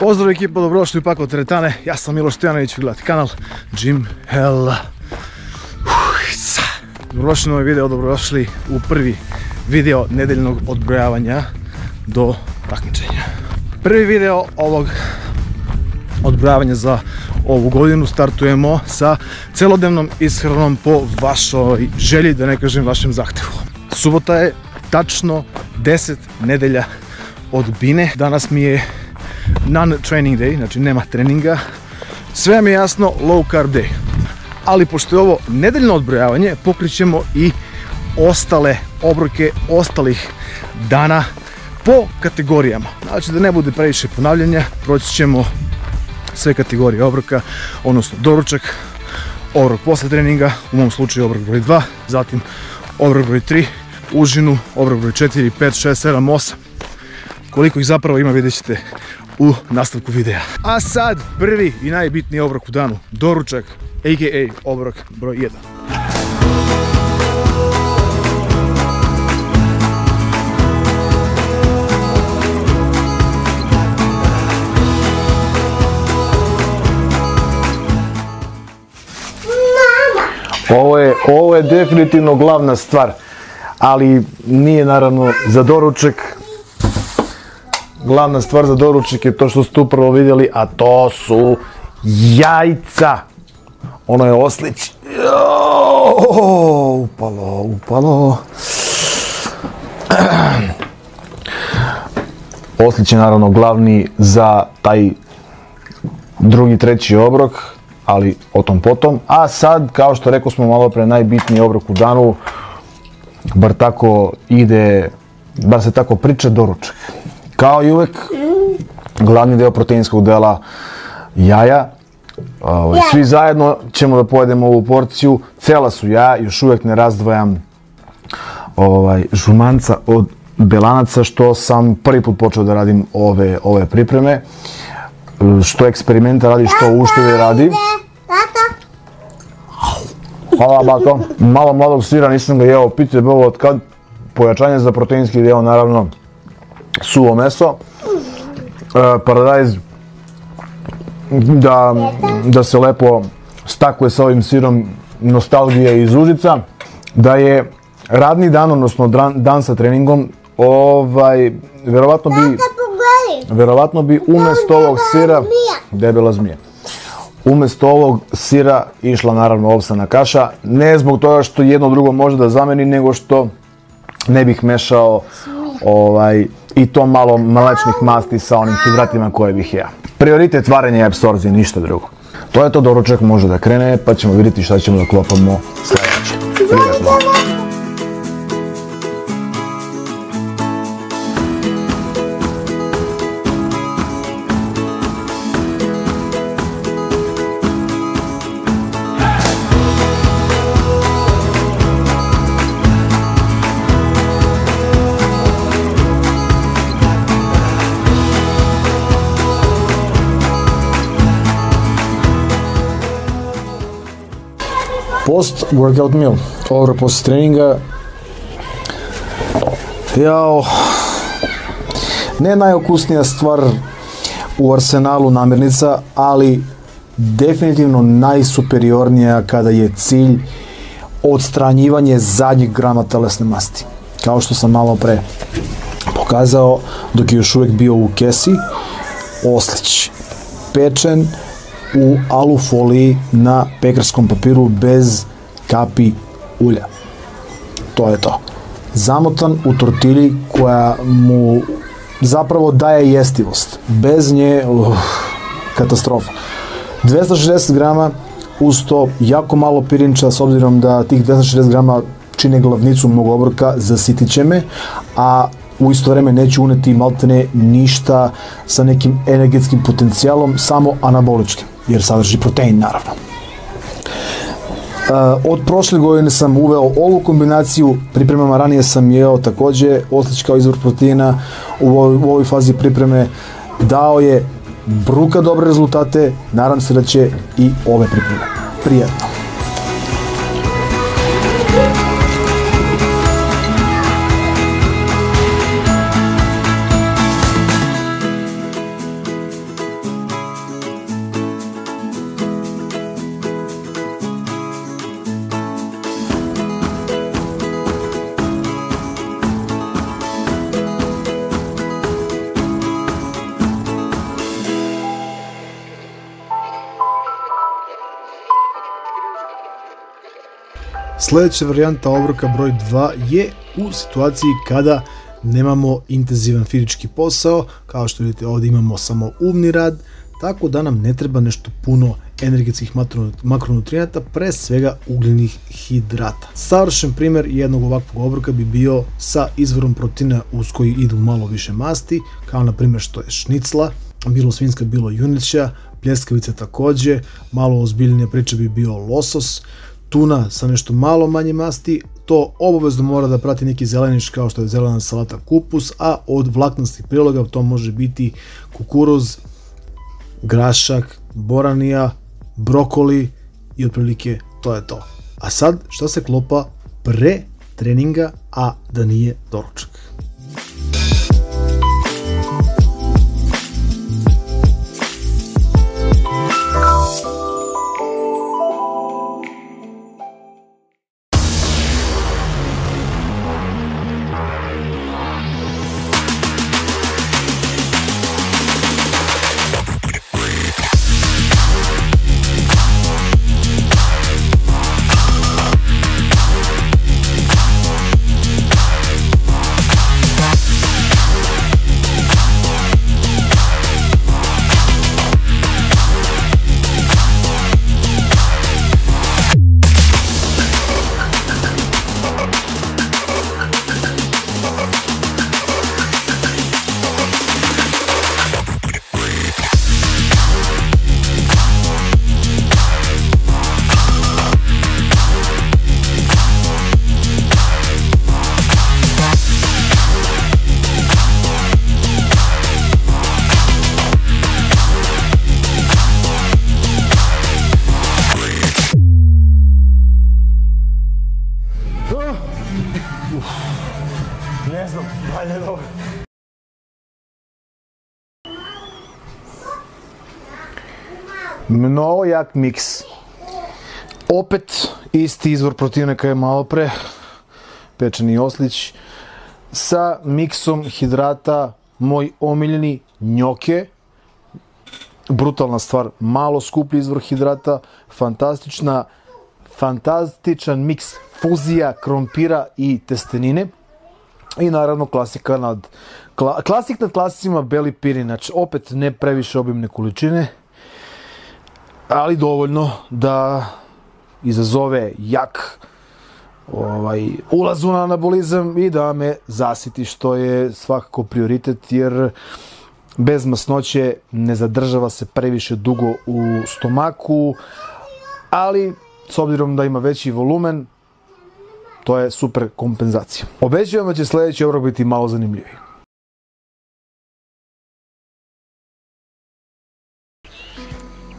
Pozdrav ekipa, dobrodošli u Pakao teretane. Ja sam Miloš Stojanović, vi gledate kanal Gym Hell. Dobrodošli u novi video, dobrodošli u prvi video nedeljnog odbrojavanja do takmičenja. Prvi video ovog odbrojavanja za ovu godinu startujemo sa celodnevnom ishranom po vašoj želji, da ne kažem vašem zahtevu. Subota je tačno 10 nedelja od Bine. Danas mi je non-training day, znači nema treninga. Sve mi je jasno, low carb day. Ali pošto je ovo nedeljno odbrojavanje, pokrićemo i ostale obroke ostalih dana po kategorijama. Znači da ne bude previše ponavljanja, proći ćemo sve kategorije obroka, odnosno doručak, obrok posle treninga, u mom slučaju obrok broj 2, zatim obrok broj 3, užinu, obrok broj 4, 5, 6, 7, 8. Koliko ih zapravo ima vidjet ćete u nastavku videa. A sad prvi i najbitniji obrok u danu, doručak, a.k.a. obrok broj 1. Ovo je definitivno glavna stvar, ali nije naravno za doručak. Glavna stvar za doručak je to što ste upravo vidjeli, a to su jajca. Ono je oslić. Upalo. Oslić je naravno glavni za taj drugi, treći obrok, ali o tom potom. A sad, kao što rekao smo malo pre, najbitniji obrok u danu, bar tako ide, bar se tako priča, doručak. Kao i uvek, glavni deo proteinskog dela jaja. Svi zajedno ćemo da pojedemo ovu porciju. Cela su jaja, još uvek ne razdvajam žumanca od belanaca, što sam prvi put počeo da radim ove pripreme. Što eksperimenta radi, što uštede radi. Hvala, bato. Malo mladog sira, nisam ga jeo, pitajte bilo od kad. Pojačanje za proteinski deo, naravno, suvo meso. Paradajz da se lepo stakuje sa ovim sirom, nostalgija iz Užica. Da je radni dan, odnosno dan sa treningom, verovatno bi umesto ovog sira, debela zmija, umesto ovog sira išla naravno ovsana kaša. Ne zbog toga što jedno drugo može da zameni, nego što ne bih mešao i to malo mlečnih masti sa onim hidratima koje bih ja. Prioritet varenja je apsorbcija, ništa drugo. To je to, doručak može da krene, pa ćemo vidjeti šta ćemo da klopamo sljedeće. Prijetno! Post-workout meal, obrok poslije treninga. Ne najokusnija stvar u arsenalu namirnica, ali definitivno najsuperiornija kada je cilj odstranjivanje zadnjeg grama telesne masti. Kao što sam malo pre pokazao, dok je još uvijek bio u kesi, oslić, pečen u alufoliji na pekarskom papiru bez kapi ulja. To je to. Zamotan u tortilji koja mu zapravo daje jestivost. Bez nje, katastrofa. 260 grama, uz to jako malo pirinča, s obzirom da tih 260 grama čine glavnicu mog obroka, zasitit će me, a u isto vreme neću uneti maltene ništa sa nekim energetskim potencijalom, samo anaboličkim, jer sadrži protein naravno. Od prošle godine sam uveo ovu kombinaciju, pripremama ranije sam jeo također oslić kao izvor proteina. U ovoj fazi pripreme dao je bruka dobre rezultate, nadam se da će i ove pripreme. Prijetno! Sljedeća varijanta obroka broj 2 je u situaciji kada nemamo intenzivan fizički posao, kao što vidite ovdje imamo samo umni rad, tako da nam ne treba nešto puno energetskih makronutrijenata, pre svega ugljenih hidrata. Savršen primjer jednog ovakvog obroka bi bio sa izvorom proteina uz koji idu malo više masti, kao na primjer što je šnicla, bilo svinjska, bilo juneća, pljeskavice također, malo ozbiljnija priča bi bio losos, tuna sa nešto malo manje masti, to obavezno mora da prati neki zeleniš kao što je zelena salata kupus, a od vlaknastih priloga to može biti kukuruz, grašak, boranija, brokoli i otprilike to je to. A sad šta se klopa pre treninga, a da nije doručak? Ne znam, dalje dobro. Mnogo jak miks. Opet isti izvor proteina kao je malo pre, pečeni oslić, sa miksom hidrata, moj omiljeni njoke. Brutalna stvar, malo skuplji izvor hidrata, fantastičan miks fuzija, krompira i testenine. I naravno klasik nad klasicima beli pirinač, opet ne previše obimne količine, ali dovoljno da izazove jak ulaz u anabolizam i da me zasiti, što je svakako prioritet, jer bez masnoće ne zadržava se previše dugo u stomaku, ali s obzirom da ima veći volumen, to je super kompenzacija. Obećavam da će sljedeći obrok biti malo zanimljiviji.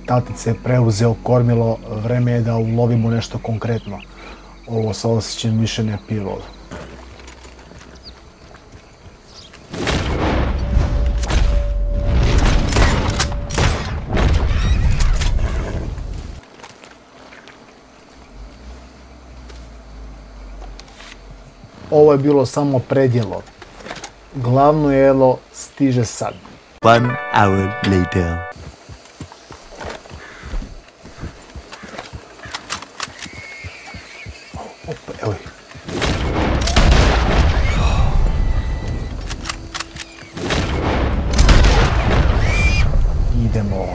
Tatic je preuzeo kormilo, vreme je da ulovimo nešto konkretno. Ovo sa osjećajem više ne pije vodu. Ovo je bilo samo predjelo. Glavno jelo stiže sad. 1 hour later. Opa, evo je. Idemo.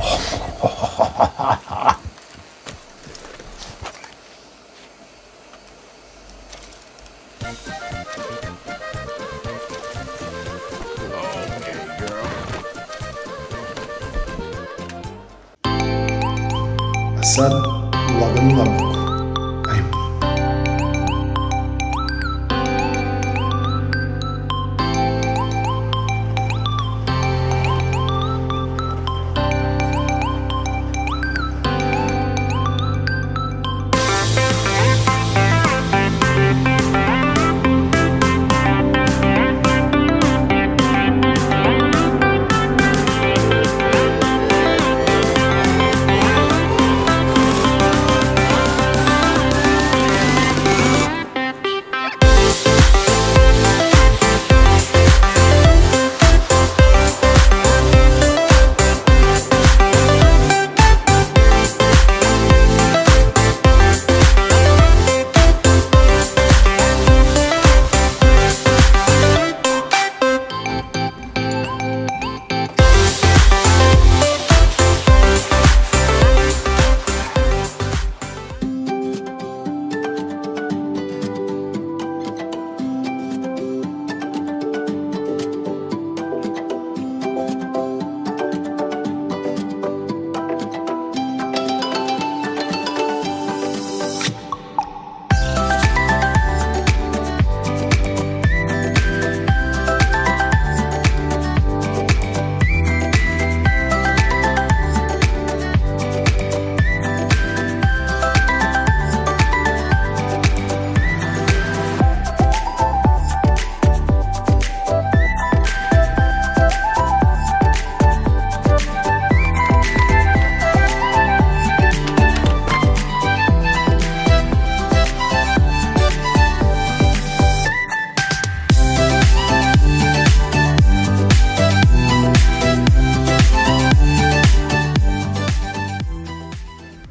A sad lagano nabuku. Ajmo.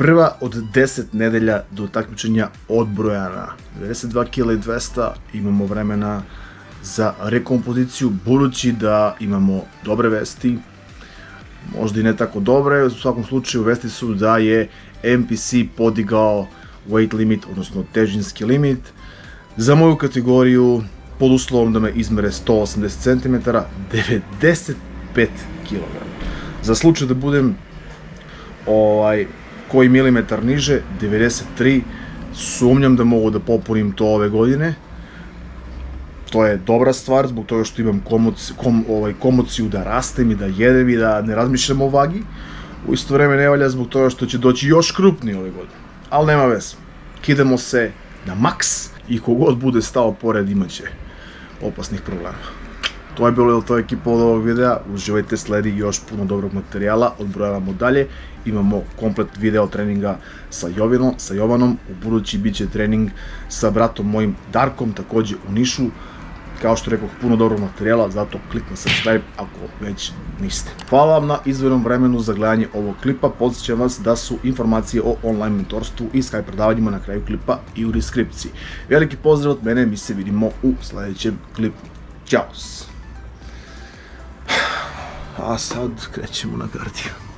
Prva od 10 nedelja do takmičenja odbrojana. 92 kg i 200, imamo vremena za rekompoziciju, budući da imamo dobre vesti, možda i ne tako dobre, u svakom slučaju vesti su da je NPC podigao weight limit, odnosno težinski limit, za moju kategoriju, pod uslovom da me izmere 180 cm, 95 kg. Za slučaj da budem koji milimetar niže, 93, sumnjam da mogu da popunim to ove godine. To je dobra stvar, zbog toga što imam komociju da rastem i da jedem i da ne razmišljam o vagi. U isto vreme ne valja zbog toga što će doći još krupniji ove godine. Ali nema veze. Kidamo se na maks i kogod bude stao pored imaće opasnih problema. To je bilo to ekipa od ovog videa, uživajte, sledi još puno dobrog materijala, odbrojavamo dalje, imamo komplet video treninga sa Jovanom, u budući bit će trening sa bratom mojim Darkom, takođe u Nišu, kao što rekao, puno dobrog materijala, zato klikni subscribe ako već niste. Hvala vam na izdvojenom vremenu za gledanje ovog klipa, podsjećam vas da su informacije o online mentorstvu i Skype predavanjima na kraju klipa i u deskripciji. Veliki pozdrav od mene, mi se vidimo u sledećem klipu. Ćao! A sad krećemo na kardiju.